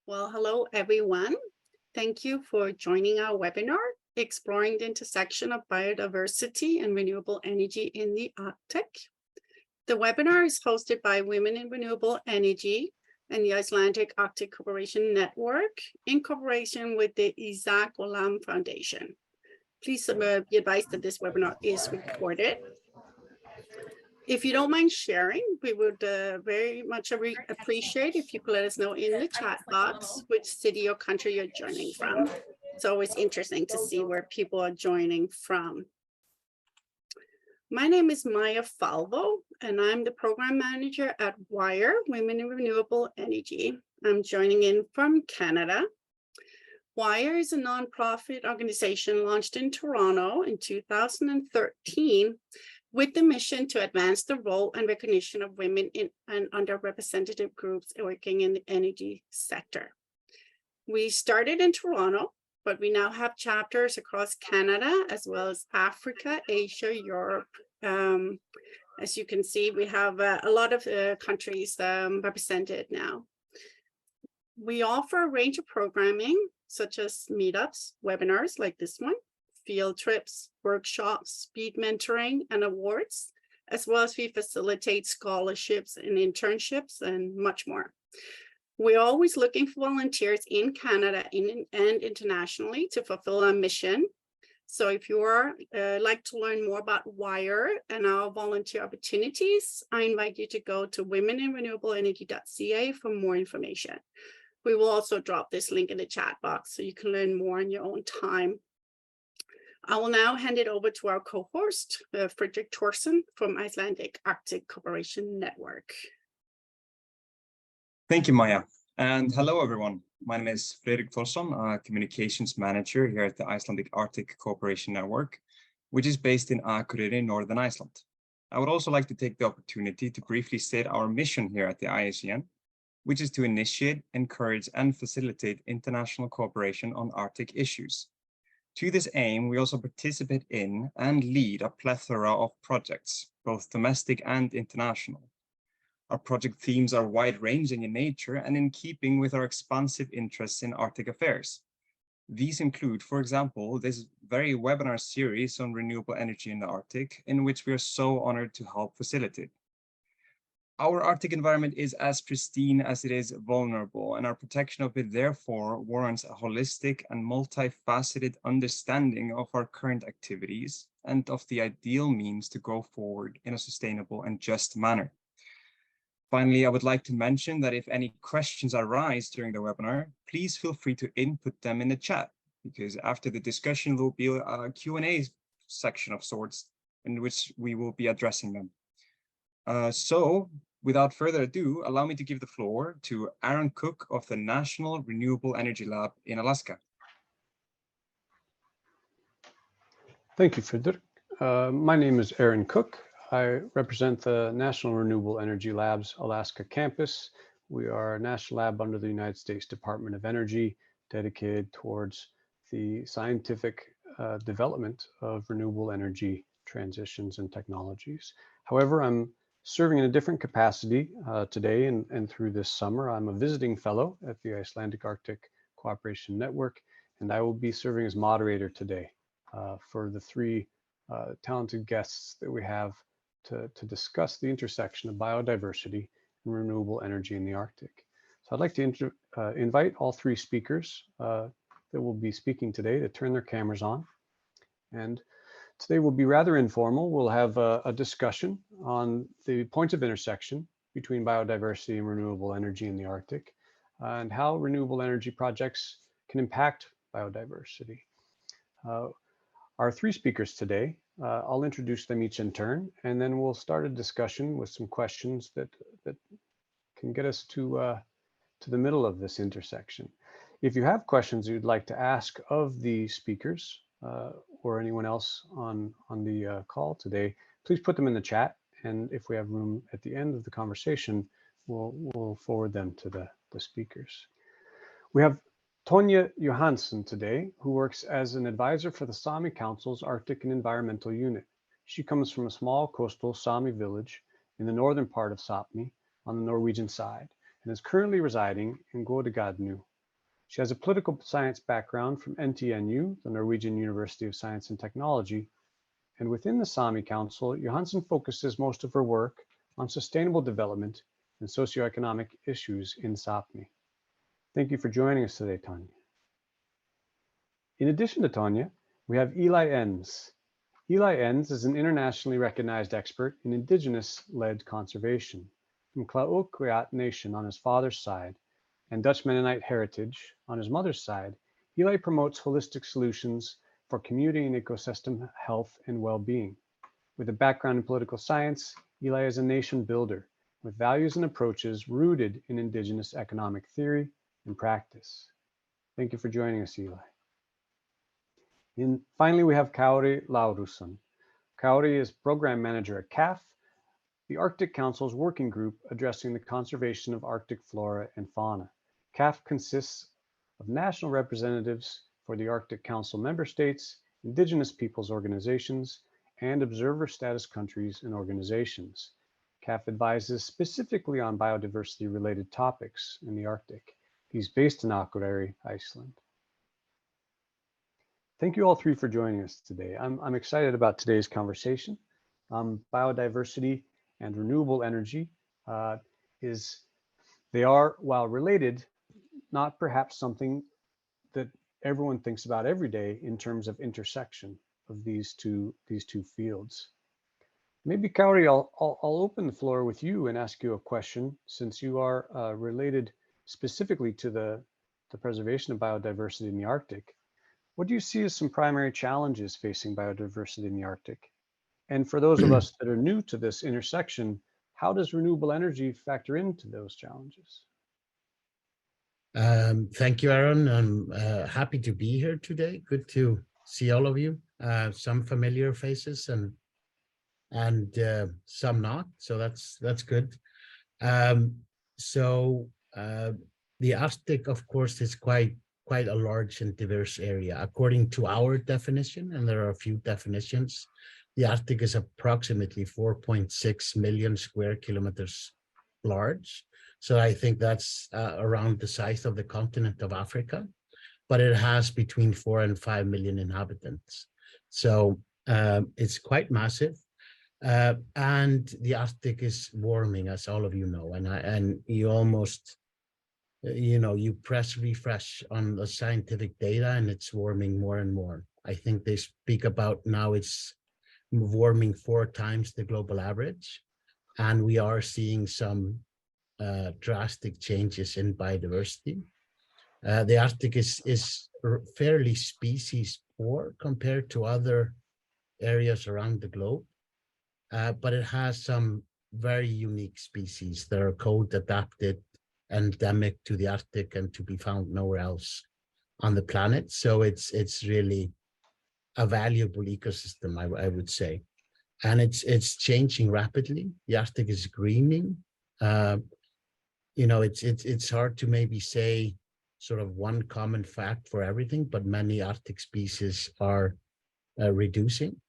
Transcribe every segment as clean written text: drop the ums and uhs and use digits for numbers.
Well, hello, everyone. Thank you for joining our webinar, Exploring the Intersection of Biodiversity and Renewable Energy in the Arctic. The webinar is hosted by Women in Renewable Energy and the Icelandic Arctic Cooperation Network in cooperation with the Isaac Olam Foundation. Please be advised that this webinar is recorded. If you don't mind sharing, we would very much appreciate if you could let us know in the chat box which city or country you're joining from. It's always interesting to see where people are joining from. My name is Maya Falvo, and I'm the program manager at WIRE, Women in Renewable Energy. I'm joining in from Canada. WIRE is a nonprofit organization launched in Toronto in 2013 with the mission to advance the role and recognition of women in and underrepresented groups working in the energy sector. We started in Toronto, but we now have chapters across Canada, as well as Africa, Asia, Europe. As you can see, we have a lot of countries represented now. We offer a range of programming, such as meetups, webinars like this one, field trips, workshops, speed mentoring, and awards, as well as we facilitate scholarships and internships and much more. We're always looking for volunteers in Canada and internationally to fulfill our mission. So if you are like to learn more about WIRE and our volunteer opportunities, I invite you to go to womeninrenewableenergy.ca for more information. We will also drop this link in the chat box so you can learn more in your own time. I will now hand it over to our co-host, Fredrik Thorsen from Icelandic Arctic Cooperation Network. Thank you, Maya. And hello, everyone. My name is Fredrik Thorsen, Communications Manager here at the Icelandic Arctic Cooperation Network, which is based in Akureyri, Northern Iceland. I would also like to take the opportunity to briefly state our mission here at the IACN, which is to initiate, encourage, and facilitate international cooperation on Arctic issues. To this aim, we also participate in and lead a plethora of projects, both domestic and international. Our project themes are wide-ranging in nature and in keeping with our expansive interests in Arctic affairs. These include, for example, this very webinar series on renewable energy in the Arctic, in which we are so honored to help facilitate. Our Arctic environment is as pristine as it is vulnerable, and our protection of it therefore warrants a holistic and multifaceted understanding of our current activities and of the ideal means to go forward in a sustainable and just manner. Finally, I would like to mention that if any questions arise during the webinar, please feel free to input them in the chat, because after the discussion, there will be a Q&A section of sorts in which we will be addressing them. So, without further ado, allow me to give the floor to Aaron Cook of the National Renewable Energy Lab in Alaska. Thank you, Fredrik. My name is Aaron Cook. I represent the National Renewable Energy Lab's Alaska campus. We are a national lab under the United States Department of Energy, dedicated towards the scientific development of renewable energy transitions and technologies. However, I'm serving in a different capacity today and through this summer. I'm a visiting fellow at the Icelandic Arctic Cooperation Network, and I will be serving as moderator today for the three talented guests that we have to discuss the intersection of biodiversity and renewable energy in the Arctic. So I'd like to invite all three speakers that will be speaking today to turn their cameras on. And today will be rather informal. We'll have a discussion on the points of intersection between biodiversity and renewable energy in the Arctic, and how renewable energy projects can impact biodiversity. Our three speakers today, I'll introduce them each in turn, and then we'll start a discussion with some questions that can get us to the middle of this intersection. If you have questions you'd like to ask of the speakers, or anyone else on the call today, please put them in the chat. And if we have room at the end of the conversation, we'll forward them to the speakers. We have Tonja Johansson today, who works as an advisor for the Sami Council's Arctic and Environmental Unit. She comes from a small coastal Sami village in the northern part of Sapmi on the Norwegian side, and is currently residing in Godagadnu She has a political science background from NTNU, the Norwegian University of Science and Technology, and within the Sami Council, Johansen focuses most of her work on sustainable development and socioeconomic issues in Sápmi. Thank you for joining us today, Tanya. In addition to Tanya, we have Eli Enns. Eli Enns is an internationally recognized expert in indigenous-led conservation. From Klaukwiat Nation on his father's side and Dutch Mennonite heritage on his mother's side, Eli promotes holistic solutions for community and ecosystem health and well-being. With a background in political science, Eli is a nation builder with values and approaches rooted in indigenous economic theory and practice. Thank you for joining us, Eli. And finally, we have Kauri Laurusson. Kauri is program manager at CAF, the Arctic Council's working group addressing the conservation of Arctic flora and fauna. CAF consists of national representatives for the Arctic Council member states, indigenous peoples organizations, and observer status countries and organizations. CAF advises specifically on biodiversity-related topics in the Arctic. He's based in Akureyri, Iceland. Thank you all three for joining us today. I'm excited about today's conversation. Biodiversity and renewable energy they are, while related, not perhaps something that everyone thinks about every day in terms of intersection of these two fields. Maybe Kauri, I'll open the floor with you and ask you a question, since you are related specifically to the preservation of biodiversity in the Arctic. What do you see as some primary challenges facing biodiversity in the Arctic? And for those of us that are new to this intersection, how does renewable energy factor into those challenges? Thank you, Aaron. I'm happy to be here today. Good to see all of you. Some familiar faces and some not, so that's good. The Arctic, of course, is quite a large and diverse area. According to our definition, and there are a few definitions, the Arctic is approximately 4.6 million square kilometers large. So I think that's around the size of the continent of Africa, but it has between 4 and 5 million inhabitants. So it's quite massive. And the Arctic is warming, as all of you know, and you almost, you press refresh on the scientific data and it's warming more and more. I think they speak about now it's warming 4 times the global average. And we are seeing some drastic changes in biodiversity. The Arctic is fairly species poor compared to other areas around the globe, but it has some very unique species that are code adapted, endemic to the Arctic and to be found nowhere else on the planet. So it's really a valuable ecosystem, I would say. And it's changing rapidly. The Arctic is greening. It's hard to maybe say sort of one common fact for everything, but many Arctic species are reducing.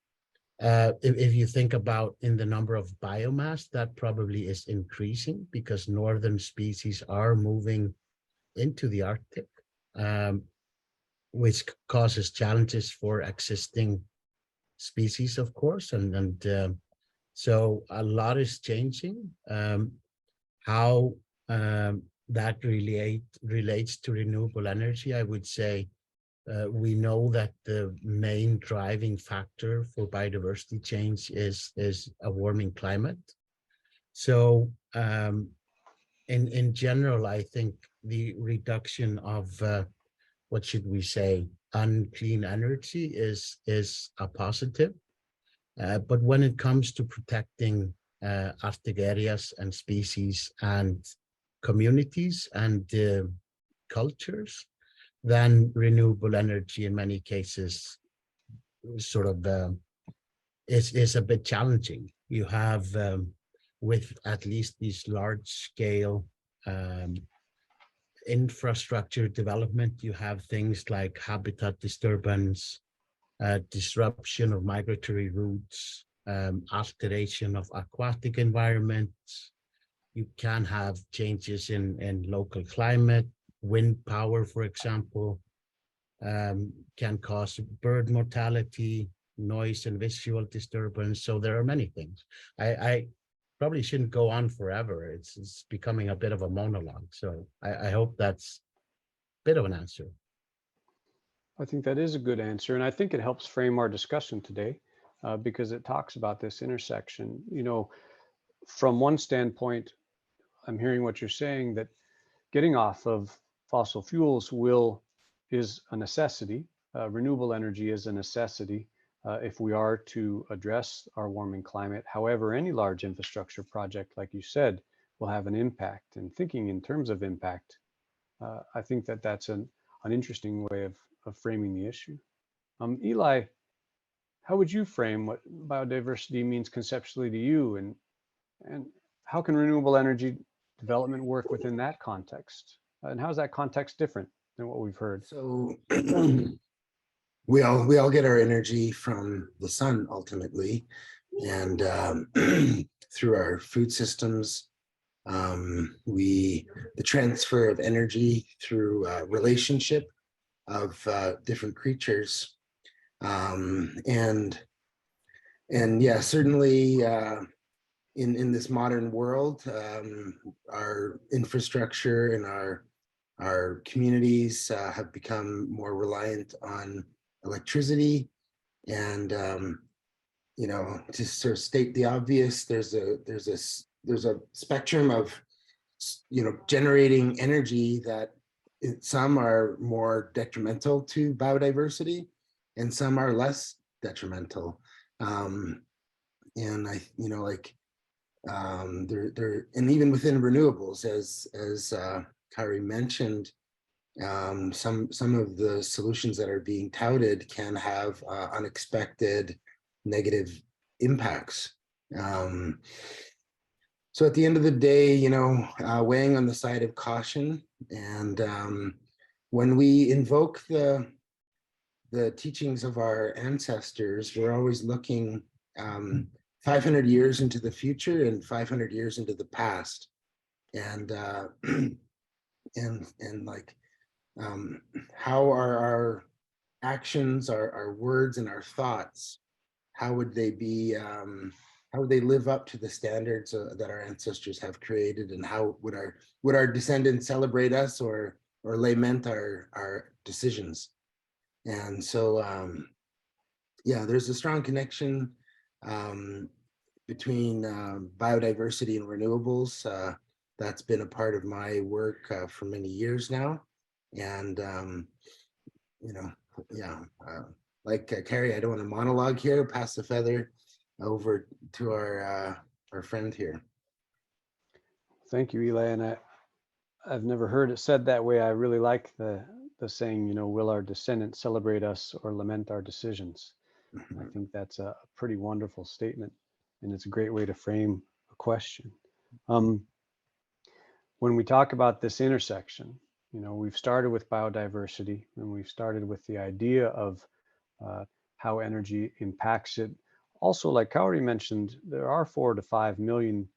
If you think about in the number of biomass, that probably is increasing because northern species are moving into the Arctic, which causes challenges for existing species, of course, so a lot is changing. How that relates to renewable energy, I would say we know that the main driving factor for biodiversity change is a warming climate. So in general, I think the reduction of what should we say, unclean energy is a positive. But when it comes to protecting Arctic areas and species and communities and cultures, then renewable energy in many cases sort of is a bit challenging. You have with at least these large scale infrastructure development, you have things like habitat disturbance, disruption of migratory routes, alteration of aquatic environments. You can have changes in local climate, wind power, for example, can cause bird mortality, noise and visual disturbance. So there are many things. I probably shouldn't go on forever. It's becoming a bit of a monologue. So I hope that's a bit of an answer. I think that is a good answer. And I think it helps frame our discussion today because it talks about this intersection. You know, from one standpoint, I'm hearing what you're saying, that getting off of fossil fuels is a necessity. Renewable energy is a necessity if we are to address our warming climate. However, any large infrastructure project, like you said, will have an impact. And thinking in terms of impact, I think that that's an interesting way of framing the issue. Eli, how would you frame what biodiversity means conceptually to you, and how can renewable energy development work within that context? And how is that context different than what we've heard? So we all get our energy from the sun ultimately, and through our food systems, the transfer of energy through relationship of different creatures, and yeah, certainly in this modern world, our infrastructure and our communities have become more reliant on electricity, and you know, to sort of state the obvious, there's a spectrum of, you know, generating energy that some are more detrimental to biodiversity and some are less detrimental. And you know, like and even within renewables, as Kari mentioned, some of the solutions that are being touted can have unexpected negative impacts. So at the end of the day, you know, weighing on the side of caution, and when we invoke the teachings of our ancestors, we're always looking 500 years into the future and 500 years into the past, and like how are our actions, our words, and our thoughts, how would they be? How would they live up to the standards that our ancestors have created, and how would our descendants celebrate us or lament our decisions? And so, yeah, there's a strong connection between biodiversity and renewables. That's been a part of my work for many years now, and you know, yeah, like Kari, I don't want to monologue here. Pass the feather over to our friend here. Thank you, Eli. And I've never heard it said that way. I really like the saying, you know, will our descendants celebrate us or lament our decisions? I think that's a pretty wonderful statement, and it's a great way to frame a question. When we talk about this intersection, you know, we've started with biodiversity, and we've started with the idea of how energy impacts it. Also, like Kauri mentioned, there are 4 to 5 million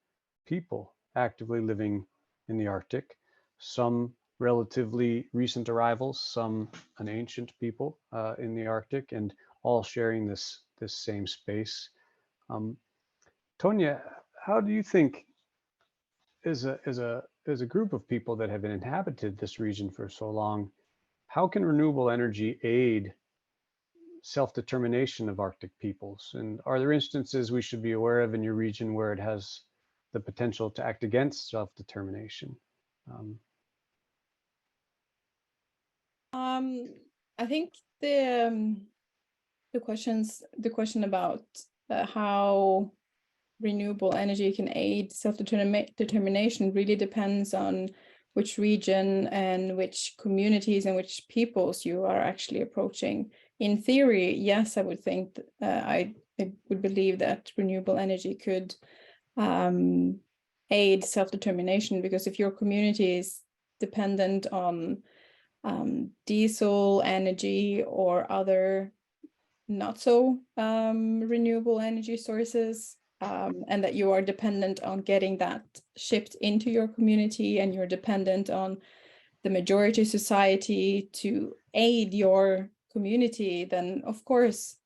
people actively living in the Arctic, some relatively recent arrivals, some an ancient people in the Arctic, and all sharing this same space. Tonya, how do you think, as a group of people that have inhabited this region for so long, how can renewable energy aid self-determination of Arctic peoples? And are there instances we should be aware of in your region where it has the potential to act against self-determination? I think the question about how renewable energy can aid self-determination really depends on which region and which communities and which peoples you are actually approaching. In theory, yes, I would think I would believe that renewable energy could aid self-determination, because if your community is dependent on diesel energy or other not so renewable energy sources, and that you are dependent on getting that shipped into your community, and you're dependent on the majority society to aid your community, then of course,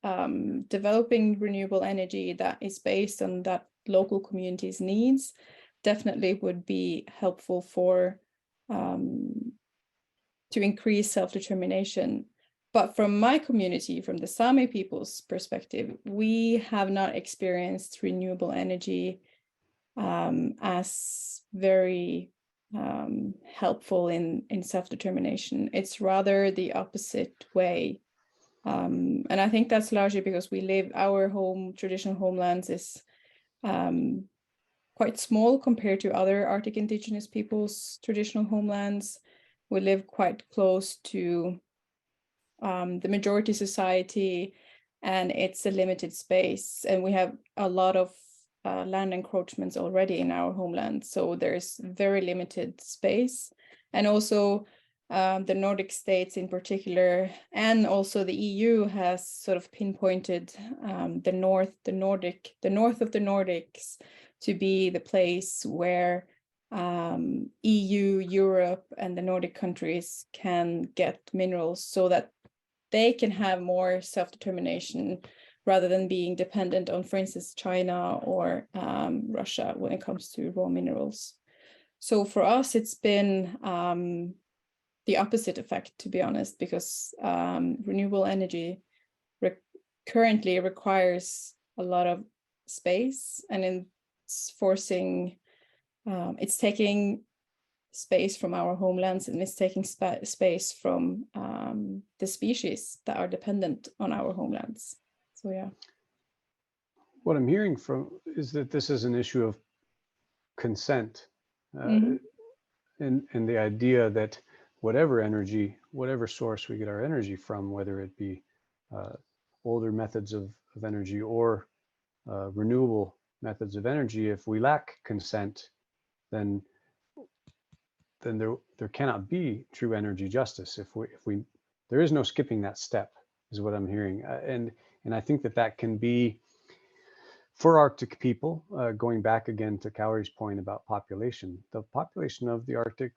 developing renewable energy that is based on that local community's needs definitely would be helpful for to increase self-determination. But from my community, from the Sami people's perspective, we have not experienced renewable energy as very helpful in self-determination. It's rather the opposite way. And I think that's largely because our traditional homelands is quite small compared to other Arctic indigenous peoples' traditional homelands. We live quite close to the majority society, and it's a limited space. And we have a lot of land encroachments already in our homeland. So there's very limited space. And also the Nordic states in particular, and also the EU has sort of pinpointed the north of the Nordics to be the place where EU, Europe, and the Nordic countries can get minerals so that they can have more self-determination rather than being dependent on, for instance, China or Russia when it comes to raw minerals. So for us, it's been the opposite effect, to be honest, because renewable energy currently requires a lot of space, and it's taking space from our homelands, and it's taking space from the species that are dependent on our homelands. So yeah. What I'm hearing is that this is an issue of consent, and the idea that whatever source we get our energy from, whether it be older methods of energy or renewable methods of energy, if we lack consent, then there cannot be true energy justice. There is no skipping that step, is what I'm hearing, and I think that can be for Arctic people. Going back again to Kauri's point about population, the population of the Arctic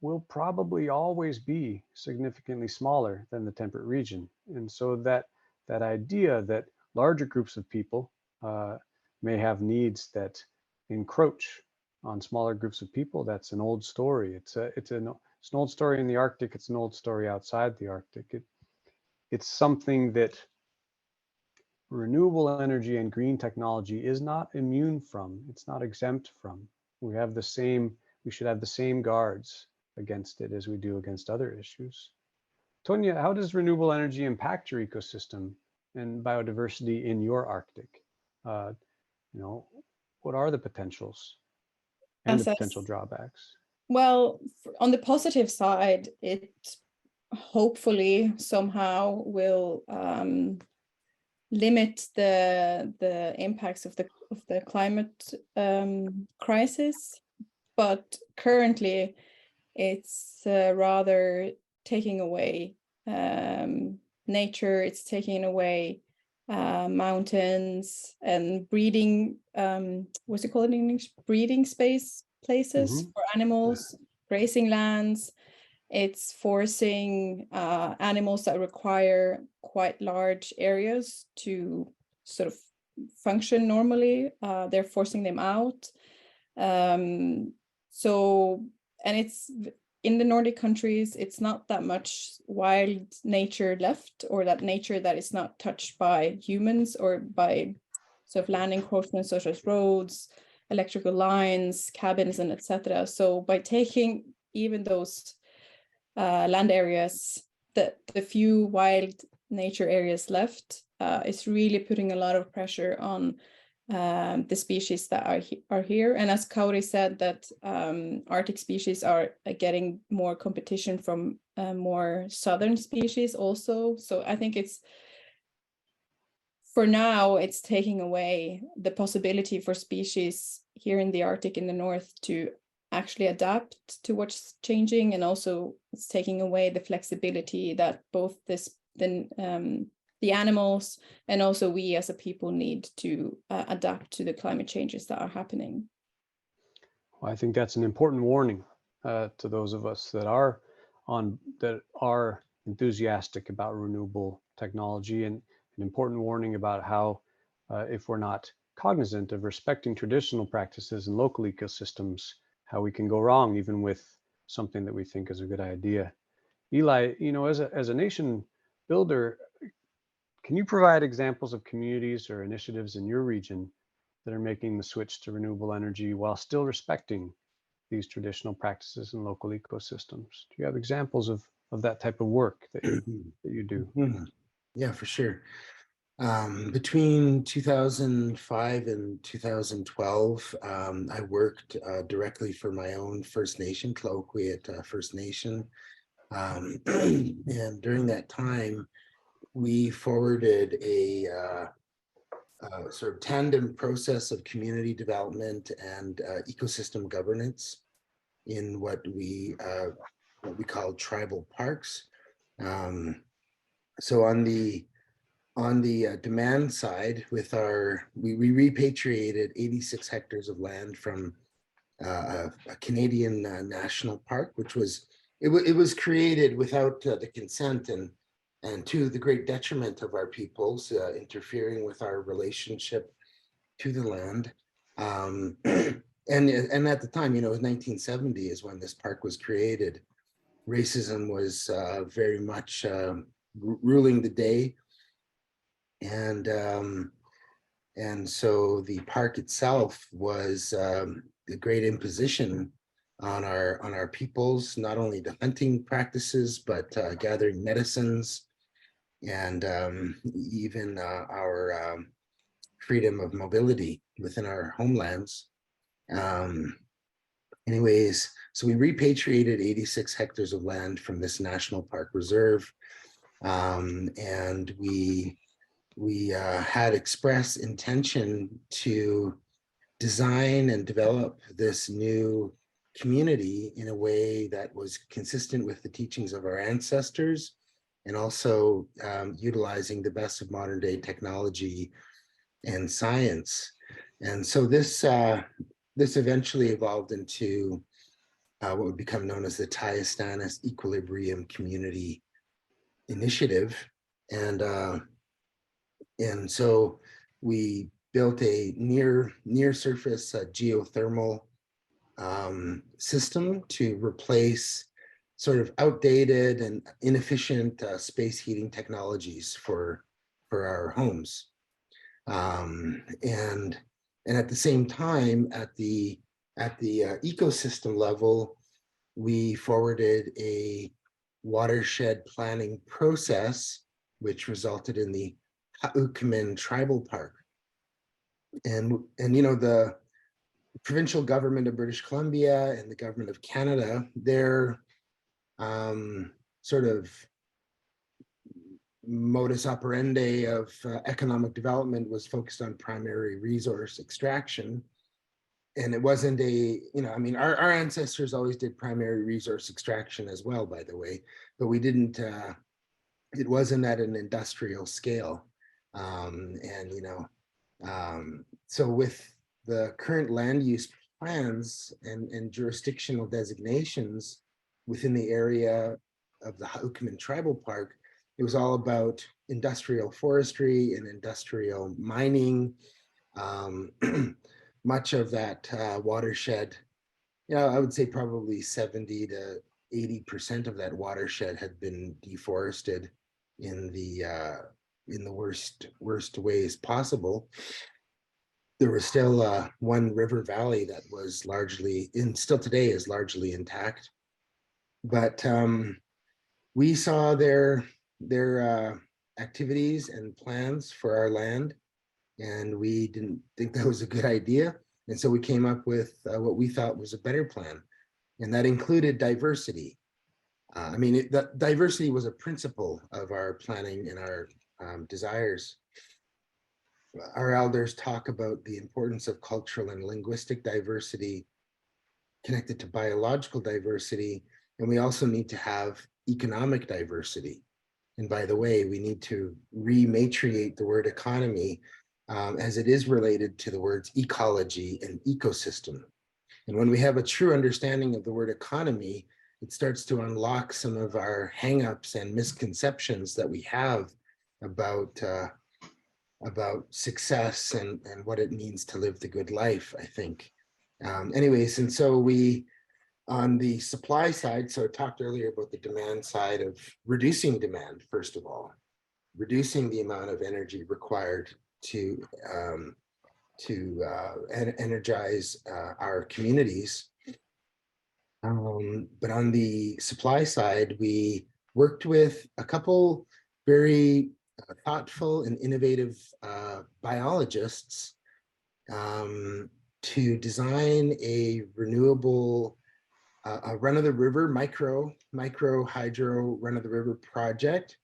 will probably always be significantly smaller than the temperate region, and so that idea that larger groups of people may have needs that encroach on smaller groups of people, that's an old story. It's an old story in the Arctic. It's an old story outside the Arctic. It's something that renewable energy and green technology is not immune from. It's not exempt from. We should have the same guards against it as we do against other issues. Tonya, how does renewable energy impact your ecosystem and biodiversity in your Arctic? What are the potentials and the potential drawbacks? Well, on the positive side, it hopefully somehow will limit the impacts of the climate crisis, but currently it's rather taking away nature. It's taking away mountains and breeding, what's it called in English? Breeding places for animals, grazing lands. It's forcing animals that require quite large areas to sort of function normally. They're forcing them out. And it's in the Nordic countries, it's not that much wild nature left, or that nature that is not touched by humans or by sort of land encroachments such as roads, electrical lines, cabins, and etc. So by taking even those land areas, the few wild nature areas left, is really putting a lot of pressure on the species that are here. And as Kauri said, that Arctic species are getting more competition from more southern species also. So I think for now, it's taking away the possibility for species here in the Arctic in the north to actually adapt to what's changing, and also it's taking away the flexibility that both the animals and also we as a people need to adapt to the climate changes that are happening. Well, I think that's an important warning to those of us that are enthusiastic about renewable technology, and an important warning about how if we're not cognizant of respecting traditional practices and local ecosystems, how we can go wrong even with something that we think is a good idea. Eli, as a nation builder, can you provide examples of communities or initiatives in your region that are making the switch to renewable energy while still respecting these traditional practices and local ecosystems? Do you have examples of that type of work that you do? Yeah, for sure. Between 2005 and 2012, I worked directly for my own First Nation, Tlaoquiet First Nation. And during that time, we forwarded a sort of tandem process of community development and ecosystem governance in what we call tribal parks. So on the demand side, with we repatriated 86 hectares of land from a Canadian national park, which was it was created without the consent and to the great detriment of our peoples, interfering with our relationship to the land. And at the time, it was 1970 is when this park was created. Racism was very much ruling the day. And so the park itself was a great imposition on our peoples, not only the hunting practices, but gathering medicines and even our freedom of mobility within our homelands. Anyways, so we repatriated 86 hectares of land from this national park reserve, and we had express intention to design and develop this new community in a way that was consistent with the teachings of our ancestors, and also utilizing the best of modern day technology and science. And so this eventually evolved into what would become known as the Tyastanis Equilibrium Community Initiative. And so we built a near surface geothermal system to replace sort of outdated and inefficient space heating technologies for our homes. And at the same time, at the ecosystem level, we forwarded a watershed planning process, which resulted in the Ha'ukimin Tribal Park. And the provincial government of British Columbia and the government of Canada, their sort of modus operandi of economic development was focused on primary resource extraction. And it wasn't our ancestors always did primary resource extraction as well, by the way, but we didn't, it wasn't at an industrial scale. So with the current land use plans and jurisdictional designations within the area of the Ha'ukimin Tribal Park, it was all about industrial forestry and industrial mining. Much of that watershed, I would say probably 70 to 80% of that watershed had been deforested in the worst ways possible. There was still one river valley that was still today is largely intact. But we saw their activities and plans for our land, and we didn't think that was a good idea. And so we came up with what we thought was a better plan, and that included diversity. Diversity was a principle of our planning and our desires. Our elders talk about the importance of cultural and linguistic diversity connected to biological diversity, and we also need to have economic diversity. And by the way, we need to rematriate the word economy as it is related to the words ecology and ecosystem. And when we have a true understanding of the word economy, it starts to unlock some of our hangups and misconceptions that we have about success and what it means to live the good life, I think. Anyways, and so we, on the supply side, so I talked earlier about the demand side of reducing demand, first of all, reducing the amount of energy required to energize our communities. But on the supply side, we worked with a couple very thoughtful and innovative biologists to design a renewable, a run-of-the-river micro hydro run-of-the-river project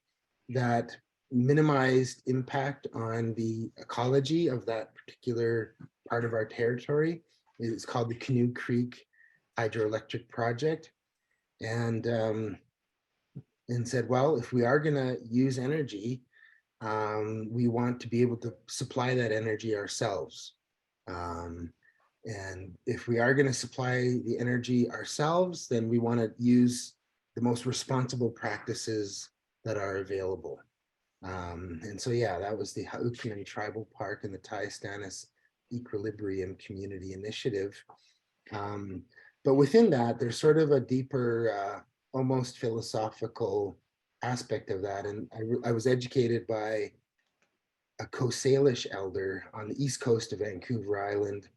that minimized impact on the ecology of that particular part of our territory. It's called the Canoe Creek Hydroelectric Project, and said, well, if we are going to use energy, we want to be able to supply that energy ourselves. And if we are going to supply the energy ourselves, then we want to use the most responsible practices that are available. And so, yeah, that was the Haukinan Tribal Park and the Taistanis Equilibrium Community Initiative. But within that, there's sort of a deeper, almost philosophical aspect of that. And I was educated by a Coast Salish elder on the east coast of Vancouver Island,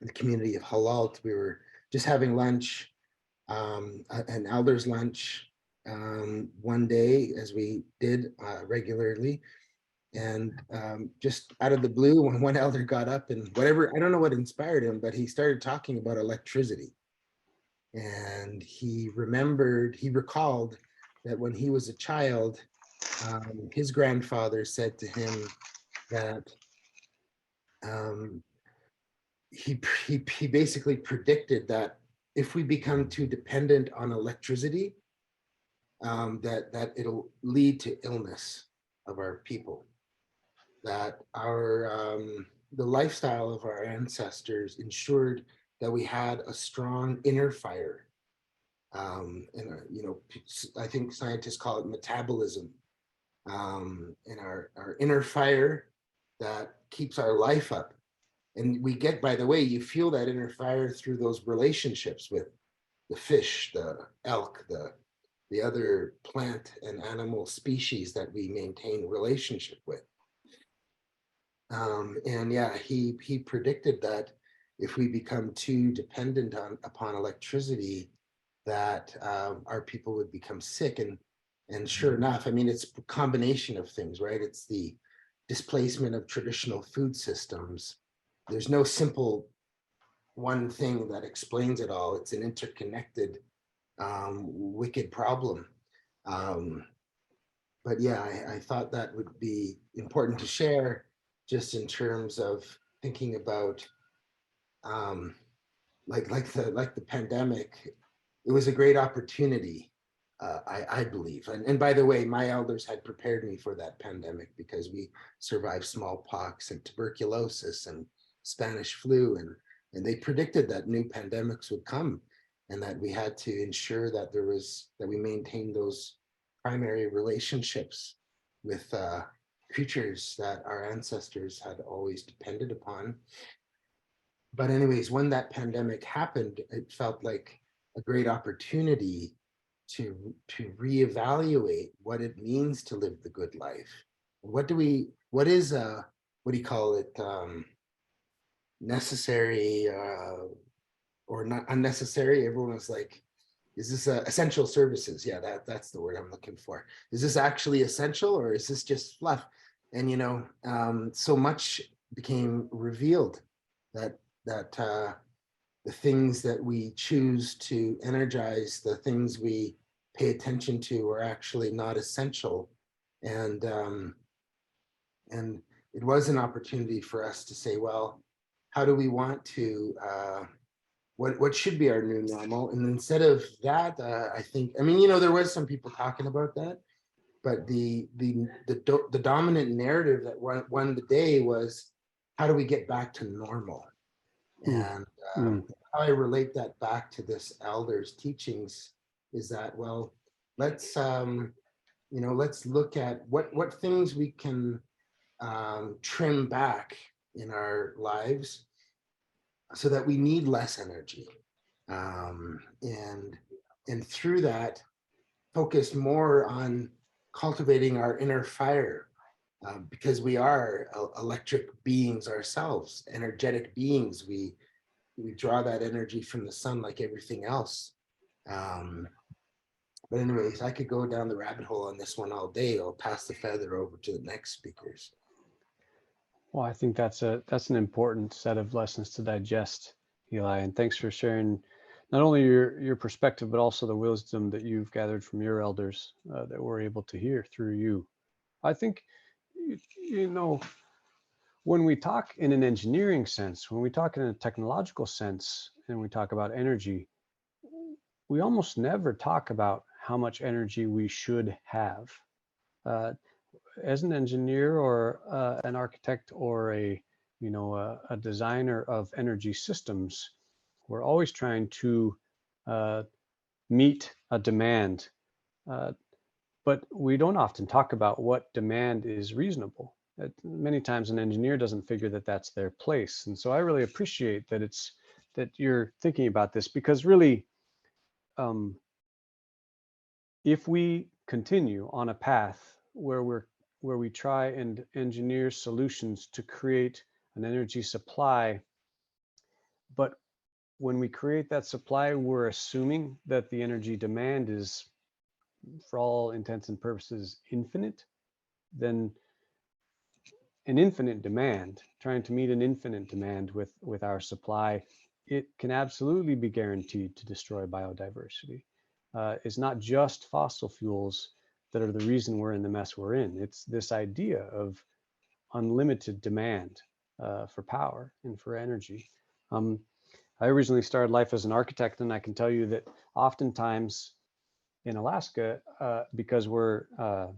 in the community of Halalt. We were just having lunch, an elder's lunch, one day, as we did regularly. And just out of the blue, when one elder got up and whatever, I don't know what inspired him, but he started talking about electricity. And he recalled that when he was a child, his grandfather said to him that he basically predicted that if we become too dependent on electricity, that it'll lead to illness of our people. That the lifestyle of our ancestors ensured that we had a strong inner fire. And I think scientists call it metabolism. And our inner fire that keeps our life up. And we get, by the way, you feel that inner fire through those relationships with the fish, the elk, the other plant and animal species that we maintain relationship with. And yeah, he predicted that if we become too dependent upon electricity, that our people would become sick. And sure enough, I mean, it's a combination of things, right? It's the displacement of traditional food systems. There's no simple one thing that explains it all. It's an interconnected, wicked problem. But yeah, I thought that would be important to share, just in terms of thinking about like the pandemic. It was a great opportunity, I believe. And by the way, my elders had prepared me for that pandemic because we survived smallpox and tuberculosis and Spanish flu, and they predicted that new pandemics would come, and that we had to ensure that we maintained those primary relationships with creatures that our ancestors had always depended upon. But anyways, when that pandemic happened, it felt like a great opportunity to reevaluate what it means to live the good life. What is what do you call it, necessary or not unnecessary? Everyone was like, is this essential services? Yeah, that's the word I'm looking for. Is this actually essential, or is this just fluff? And so much became revealed that the things that we choose to energize, the things we pay attention to, are actually not essential. And it was an opportunity for us to say, well, how do we want to, what should be our new normal? And instead of that, I think, there was some people talking about that, but the dominant narrative that won the day was, how do we get back to normal? And how I relate that back to this elder's teachings is that, well, let's let's look at what things we can trim back in our lives so that we need less energy, and through that focus more on cultivating our inner fire, because we are electric beings ourselves, energetic beings. We draw that energy from the sun like everything else. But anyways, I could go down the rabbit hole on this one all day. I'll pass the feather over to the next speakers. Well, I think that's an important set of lessons to digest, Eli, and thanks for sharing not only your perspective, but also the wisdom that you've gathered from your elders that we're able to hear through you. I think, when we talk in an engineering sense, when we talk in a technological sense, and we talk about energy, we almost never talk about how much energy we should have. As an engineer or an architect or a designer of energy systems, we're always trying to meet a demand, but we don't often talk about what demand is reasonable. Many times an engineer doesn't figure that that's their place, and so I really appreciate that you're thinking about this, because really, if we continue on a path where we try and engineer solutions to create an energy supply, but when we create that supply, we're assuming that the energy demand is, for all intents and purposes, infinite, then an infinite demand, trying to meet an infinite demand with our supply, it can absolutely be guaranteed to destroy biodiversity. It's not just fossil fuels that are the reason we're in the mess we're in. It's this idea of unlimited demand for power and for energy. I originally started life as an architect, and I can tell you that oftentimes in Alaska, because we're a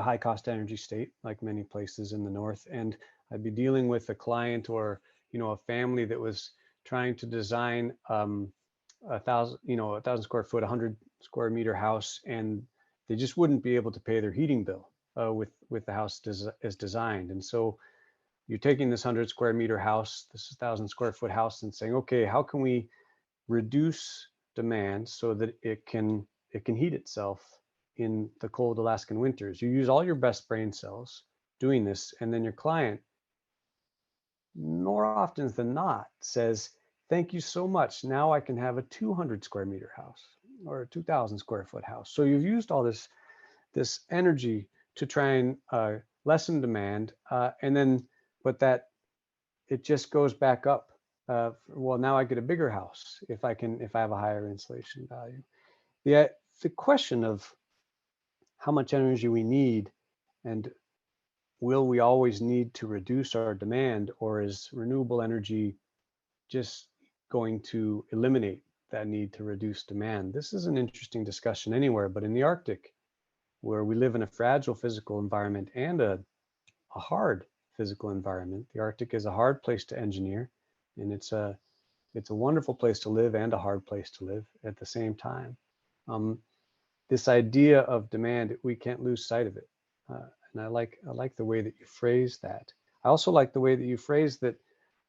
high cost energy state, like many places in the north, and I'd be dealing with a client or a family that was trying to design 1,000 square foot, 100 square meter house, and they just wouldn't be able to pay their heating bill with the house as designed. And so you're taking this 100 square meter house, this 1,000 square foot house, and saying, okay, how can we reduce demand so that it can heat itself in the cold Alaskan winters? You use all your best brain cells doing this, and then your client, more often than not, says, thank you so much. Now I can have a 200 square meter house or a 2,000 square foot house. So you've used all this energy to try and lessen demand, and then, but that it just goes back up. Well, now I get a bigger house if I have a higher insulation value. The question of how much energy we need, and will we always need to reduce our demand, or is renewable energy just going to eliminate that need to reduce demand? This is an interesting discussion anywhere, but in the Arctic, where we live in a fragile physical environment and a hard physical environment, the Arctic is a hard place to engineer, and it's a wonderful place to live and a hard place to live at the same time. This idea of demand, we can't lose sight of it, and I like the way that you phrase that. I also like the way that you phrase that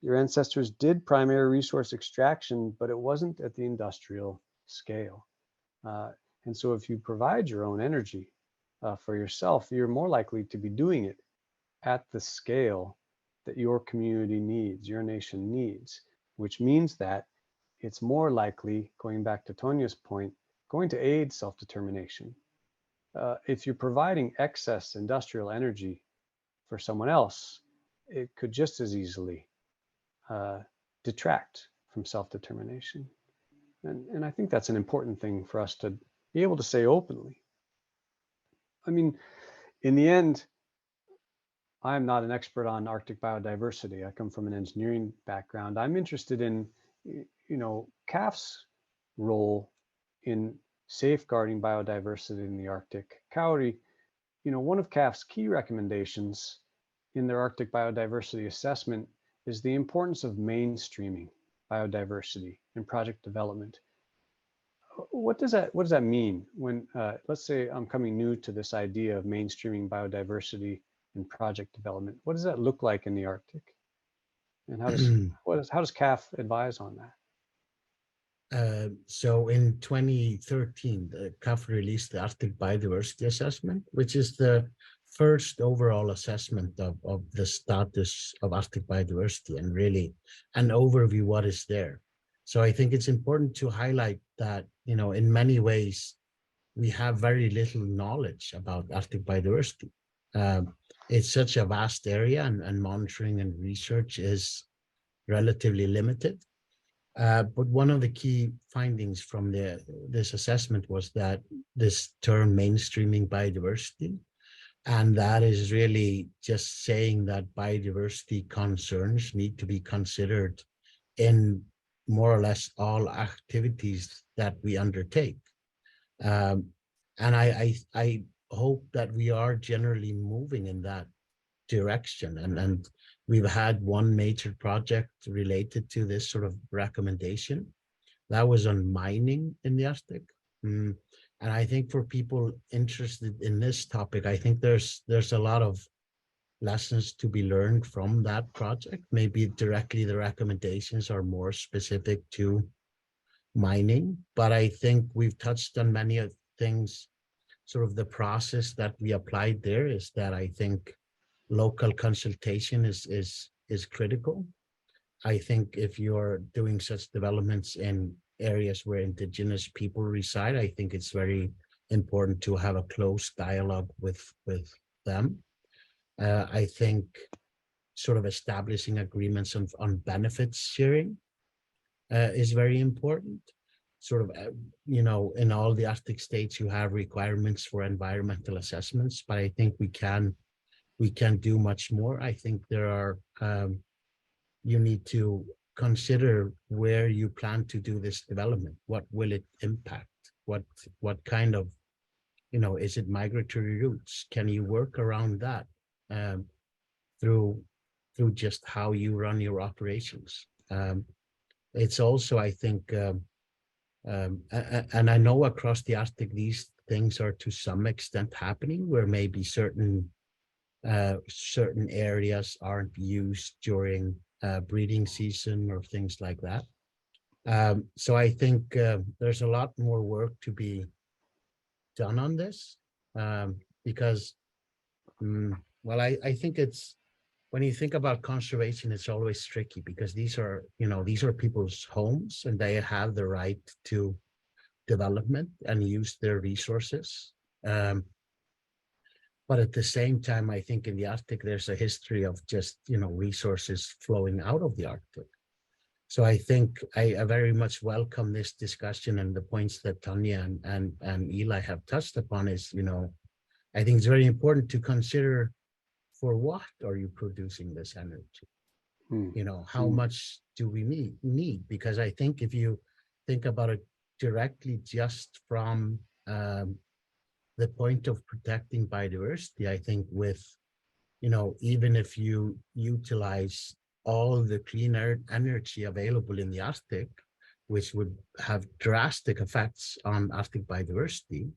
your ancestors did primary resource extraction, but it wasn't at the industrial scale. And so if you provide your own energy for yourself, you're more likely to be doing it at the scale that your community needs, your nation needs, which means that it's more likely, going back to Tonya's point, going to aid self-determination. If you're providing excess industrial energy for someone else, it could just as easily detract from self-determination. And I think that's an important thing for us to be able to say openly. I mean, in the end, I'm not an expert on Arctic biodiversity. I come from an engineering background. I'm interested in, CAF's role in safeguarding biodiversity in the Arctic. Kauri, one of CAF's key recommendations in their Arctic biodiversity assessment is the importance of mainstreaming biodiversity in project development. What does that mean when, let's say I'm coming new to this idea of mainstreaming biodiversity in project development? What does that look like in the Arctic? And how does CAF advise on that? So in 2013, the CAF released the Arctic Biodiversity Assessment, which is the first overall assessment of the status of Arctic biodiversity and really an overview what is there. So I think it's important to highlight that, you know, in many ways, we have very little knowledge about Arctic biodiversity. It's such a vast area and monitoring and research is relatively limited. But one of the key findings from this assessment was that this term mainstreaming biodiversity, and that is really just saying that biodiversity concerns need to be considered in more or less all activities that we undertake. And I hope that we are generally moving in that direction. And we've had one major project related to this sort of recommendation. That was on mining in the Arctic. And I think for people interested in this topic, I think there's a lot of lessons to be learned from that project. Maybe directly the recommendations are more specific to mining, but I think we've touched on many of things. Sort of the process that we applied there is that I think local consultation is critical. I think if you're doing such developments in areas where indigenous people reside, I think it's very important to have a close dialogue with them. I think sort of establishing agreements on benefits sharing is very important. Sort of, you know, in all the Arctic states, you have requirements for environmental assessments, but I think we can do much more. I think there are, you need to consider where you plan to do this development. What will it impact? What kind of, you know, is it migratory routes? Can you work around that through just how you run your operations? It's also, I think, and I know across the Arctic, these things are to some extent happening where maybe certain areas aren't used during breeding season or things like that. So I think there's a lot more work to be done on this because, well, I think it's, when you think about conservation, it's always tricky because these are, you know, these are people's homes and they have the right to development and use their resources. But at the same time, I think in the Arctic, there's a history of just, you know, resources flowing out of the Arctic. So I think I very much welcome this discussion and the points that Tanya and Eli have touched upon is, you know, I think it's very important to consider for what are you producing this energy? You know, how much do we need? Because I think if you think about it directly just from the point of protecting biodiversity, I think with, you know, even if you utilize all the clean energy available in the Arctic, which would have drastic effects on Arctic biodiversity,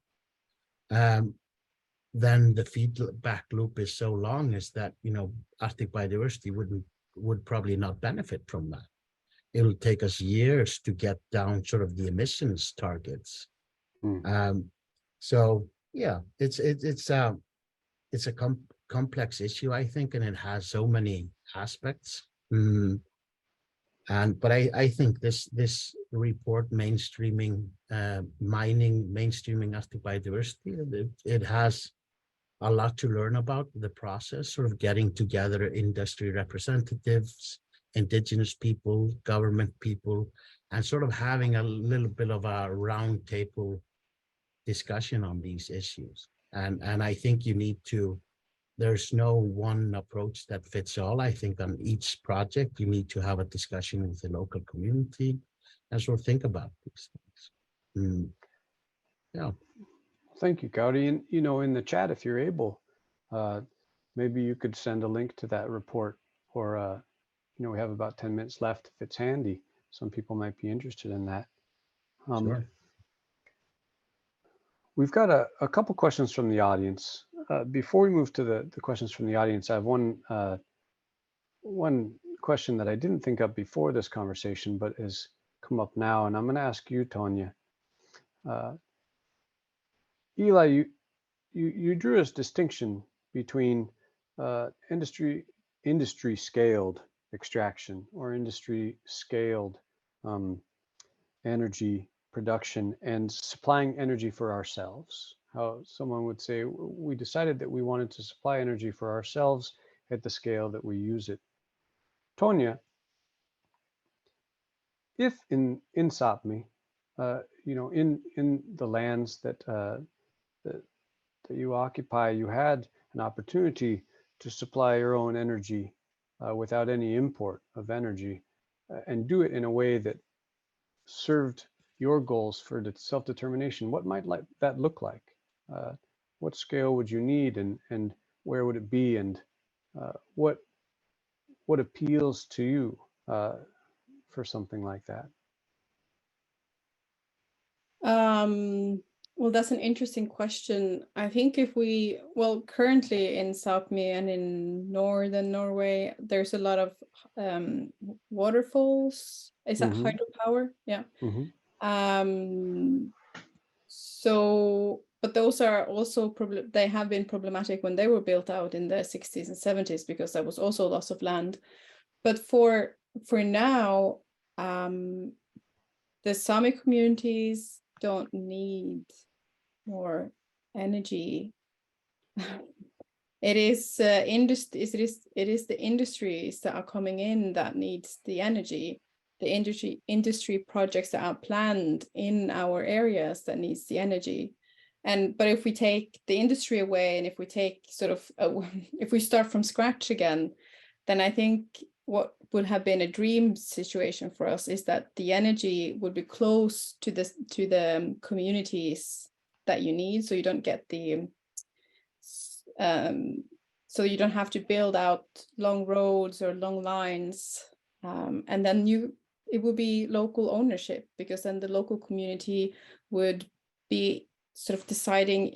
then the feedback loop is so long is that, you know, Arctic biodiversity would probably not benefit from that. It'll take us years to get down sort of the emissions targets. So yeah, it's a complex issue, I think, and it has so many aspects. But I think this report mainstreaming mining, mainstreaming Arctic biodiversity, it has a lot to learn about the process, sort of getting together industry representatives, indigenous people, government people, and sort of having a little bit of a round table discussion on these issues. And I think you need to, there's no one approach that fits all. I think on each project, you need to have a discussion with the local community and sort of think about these things. Yeah. Thank you, Gauri. And, you know, in the chat, if you're able, maybe you could send a link to that report or you know, we have about 10 minutes left. If it's handy, some people might be interested in that. Sure. We've got a couple questions from the audience. Before we move to the questions from the audience, I have one question that I didn't think of before this conversation, but has come up now, and I'm going to ask you, Tonya. Eli, you drew a distinction between industry scaled extraction or industry scaled energy production and supplying energy for ourselves. How someone would say, we decided that we wanted to supply energy for ourselves at the scale that we use it. Tonya, if in Sapmi, you know, in the lands that you occupy, you had an opportunity to supply your own energy without any import of energy, and do it in a way that served your goals for the self-determination, what might that look like? What scale would you need, and where would it be, and what appeals to you for something like that? Well, that's an interesting question. I think if we, well, currently in Sápmi and in northern Norway, there's a lot of waterfalls. Is that hydropower? Yeah. So, but those are also they have been problematic when they were built out in the 60s and 70s, because there was also loss of land. But for now, the Sami communities don't need more energy. It is the industries that are coming in that needs the energy. The industry projects that are planned in our areas that needs the energy. But if we take the industry away, and if we take sort of if we start from scratch again, then I think what would have been a dream situation for us is that the energy would be close to the communities that you need, so you don't get the so you don't have to build out long roads or long lines, and then it would be local ownership, because then the local community would be sort of deciding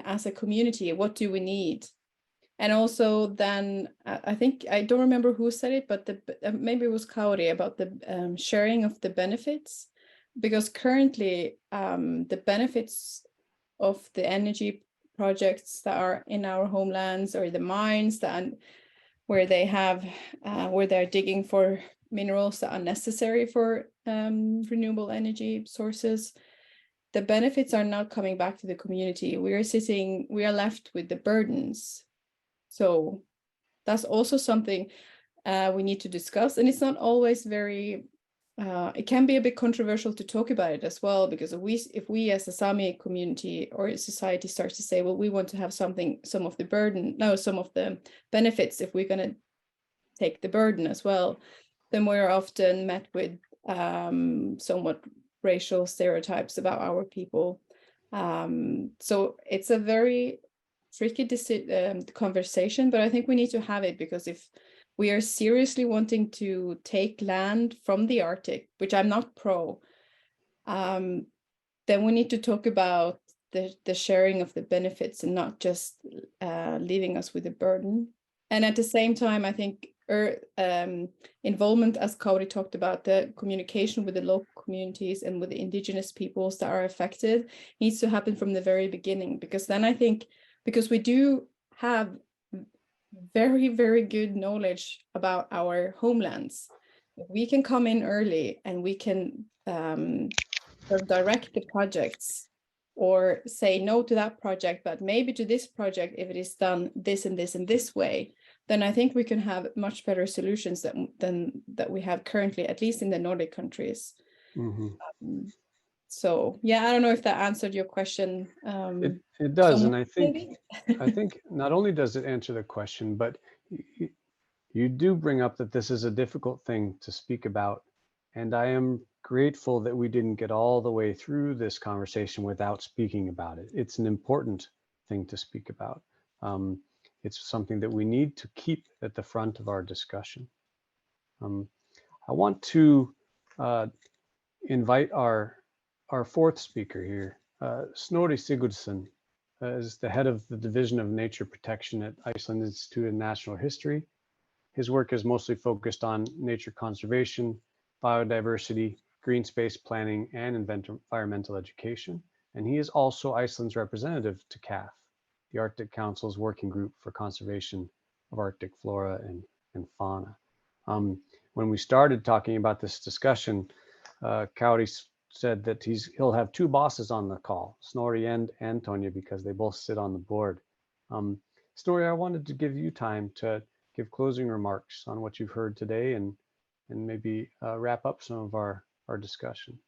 as a community, what do we need? And also then I think, I don't remember who said it, but maybe it was Kauri, about the sharing of the benefits, because currently the benefits of the energy projects that are in our homelands, or the mines where they're digging for minerals that are necessary for renewable energy sources, the benefits are not coming back to the community. We are left with the burdens. So that's also something we need to discuss. And it's not always very, it can be a bit controversial to talk about it as well, because if we as a Sami community or society starts to say, well, we want to have some of the benefits, if we're going to take the burden as well, then we're often met with somewhat racial stereotypes about our people. So it's a very tricky conversation, but I think we need to have it, because if we are seriously wanting to take land from the Arctic, which I'm not pro, then we need to talk about the sharing of the benefits, and not just leaving us with a burden. And at the same time, I think involvement, as Kauri talked about, the communication with the local communities and with the indigenous peoples that are affected needs to happen from the very beginning, because then I think, because we do have very, very good knowledge about our homelands, we can come in early and we can sort of direct the projects, or say no to that project, but maybe to this project, if it is done this and this and this way, then I think we can have much better solutions than that we have currently, at least in the Nordic countries. So yeah, I don't know if that answered your question. It does, and I think not only does it answer the question, but you do bring up that this is a difficult thing to speak about, and I am grateful that we didn't get all the way through this conversation without speaking about it. It's an important thing to speak about. It's something that we need to keep at the front of our discussion. I want to invite our fourth speaker here. Snorri Sigurdsson is the head of the Division of Nature Protection at Iceland Institute of Natural History. His work is mostly focused on nature conservation, biodiversity, green space planning, and environmental education. And he is also Iceland's representative to CAF, the Arctic Council's working group for conservation of Arctic flora and fauna. When we started talking about this discussion, Kauri said that he'll have two bosses on the call, Snorri and Antonia, because they both sit on the board. Snorri, I wanted to give you time to give closing remarks on what you've heard today and maybe wrap up some of our discussion.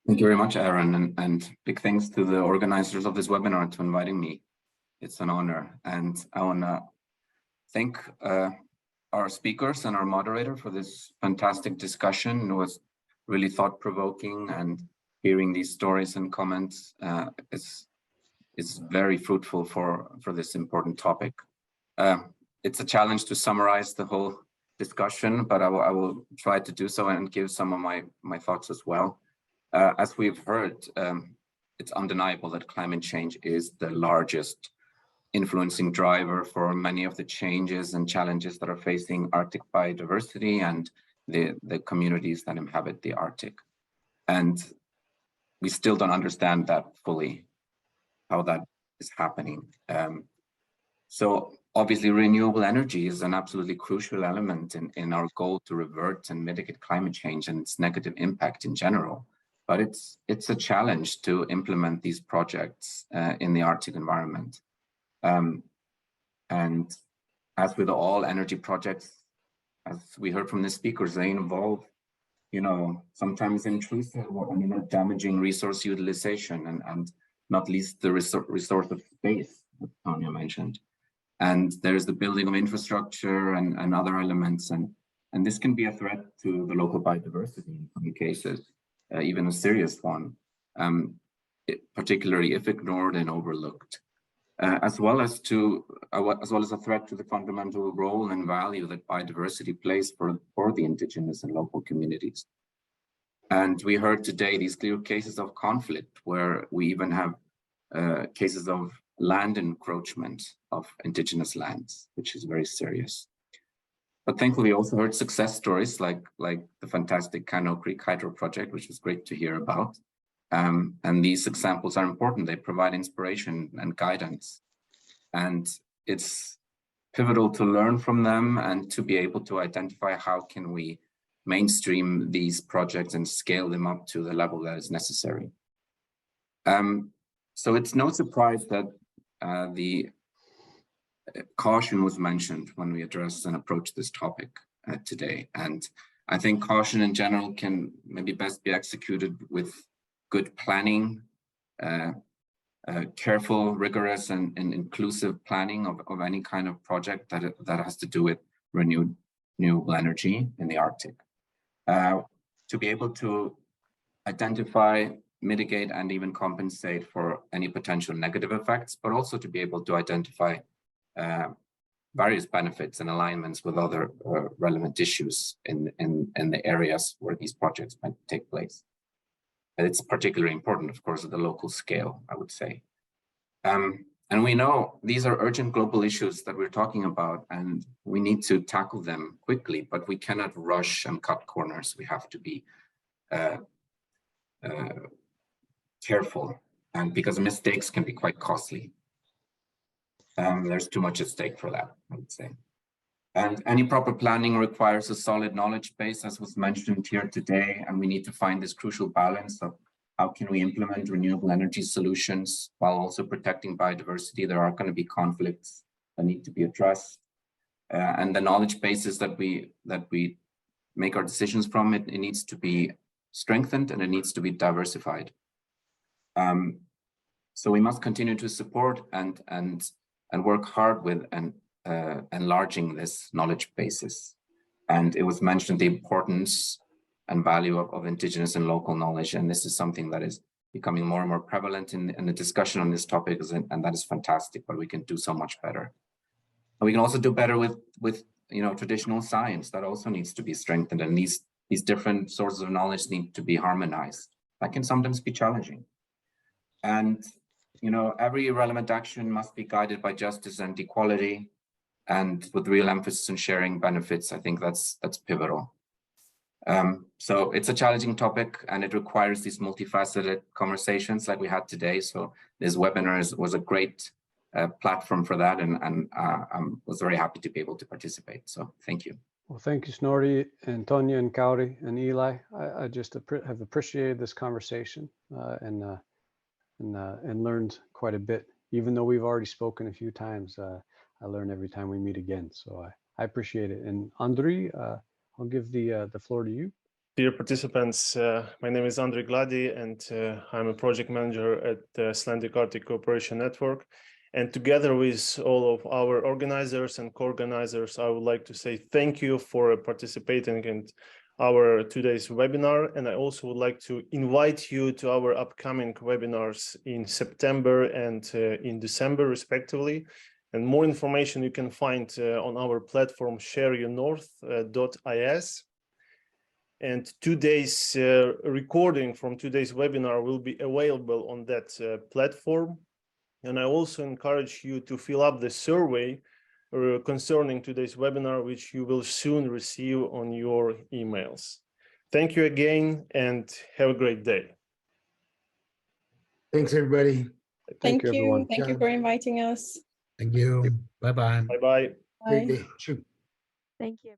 Thank you very much, Aaron, and big thanks to the organizers of this webinar for inviting me. It's an honor, and I want to thank our speakers and our moderator for this fantastic discussion. It was really thought-provoking, and hearing these stories and comments is very fruitful for this important topic. It's a challenge to summarize the whole discussion, but I will try to do so and give some of my thoughts as well. As we've heard, it's undeniable that climate change is the largest influencing driver for many of the changes and challenges that are facing Arctic biodiversity and the communities that inhabit the Arctic. And we still don't understand that fully, how that is happening. So obviously renewable energy is an absolutely crucial element in our goal to revert and mitigate climate change and its negative impact in general. But it's a challenge to implement these projects in the Arctic environment. And as with all energy projects, as we heard from the speakers, they involve, sometimes intrusive or damaging resource utilization and not least the resource of space, that Tanya mentioned. And there's the building of infrastructure and other elements, and this can be a threat to the local biodiversity in some cases, even a serious one, particularly if ignored and overlooked. As well as a threat to the fundamental role and value that biodiversity plays for the indigenous and local communities. And we heard today these clear cases of conflict where we even have cases of land encroachment of indigenous lands, which is very serious. But thankfully, we also heard success stories like the fantastic Cano Creek Hydro project, which was great to hear about. And these examples are important. They provide inspiration and guidance. And it's pivotal to learn from them and to be able to identify how can we mainstream these projects and scale them up to the level that is necessary. So it's no surprise that the caution was mentioned when we addressed and approached this topic today. And I think caution in general can maybe best be executed with good planning, careful, rigorous, and inclusive planning of any kind of project that has to do with renewable energy in the Arctic. To be able to identify, mitigate, and even compensate for any potential negative effects, but also to be able to identify various benefits and alignments with other relevant issues in the areas where these projects might take place. And it's particularly important, of course, at the local scale, I would say. And we know these are urgent global issues that we're talking about, and we need to tackle them quickly, but we cannot rush and cut corners. We have to be careful, and because mistakes can be quite costly. There's too much at stake for that, I would say. And any proper planning requires a solid knowledge base, as was mentioned here today, and we need to find this crucial balance of how can we implement renewable energy solutions while also protecting biodiversity. There are going to be conflicts that need to be addressed. And the knowledge bases that we make our decisions from, it needs to be strengthened and it needs to be diversified. So we must continue to support and work hard with enlarging this knowledge basis. And it was mentioned the importance and value of indigenous and local knowledge. And this is something that is becoming more and more prevalent in the discussion on this topic, and that is fantastic, but we can do so much better. And we can also do better with traditional science that also needs to be strengthened, and these different sources of knowledge need to be harmonized. That can sometimes be challenging. And every relevant action must be guided by justice and equality, and with real emphasis on sharing benefits. I think that's pivotal. So it's a challenging topic, and it requires these multifaceted conversations like we had today. So this webinar was a great platform for that, and I was very happy to be able to participate. So thank you. Well, thank you, Snorri, and Tonya, and Kauri, and Eli. I just have appreciated this conversation and learned quite a bit. Even though we've already spoken a few times, I learn every time we meet again. So I appreciate it. And Andrei, I'll give the floor to you. Dear participants, my name is Andrei Gladi, and I'm a project manager at the Icelandic Arctic Cooperation Network. And together with all of our organizers and co-organizers, I would like to say thank you for participating in our today's webinar. And I also would like to invite you to our upcoming webinars in September and in December, respectively. And more information you can find on our platform, shareyounorth.is. And today's recording from today's webinar will be available on that platform. And I also encourage you to fill up the survey concerning today's webinar, which you will soon receive on your emails. Thank you again, and have a great day. Thanks, everybody. Thank you. everyone. Thank you for inviting us. Thank you. Bye-bye. Bye-bye. Great Bye. day. Shoot. Thank you.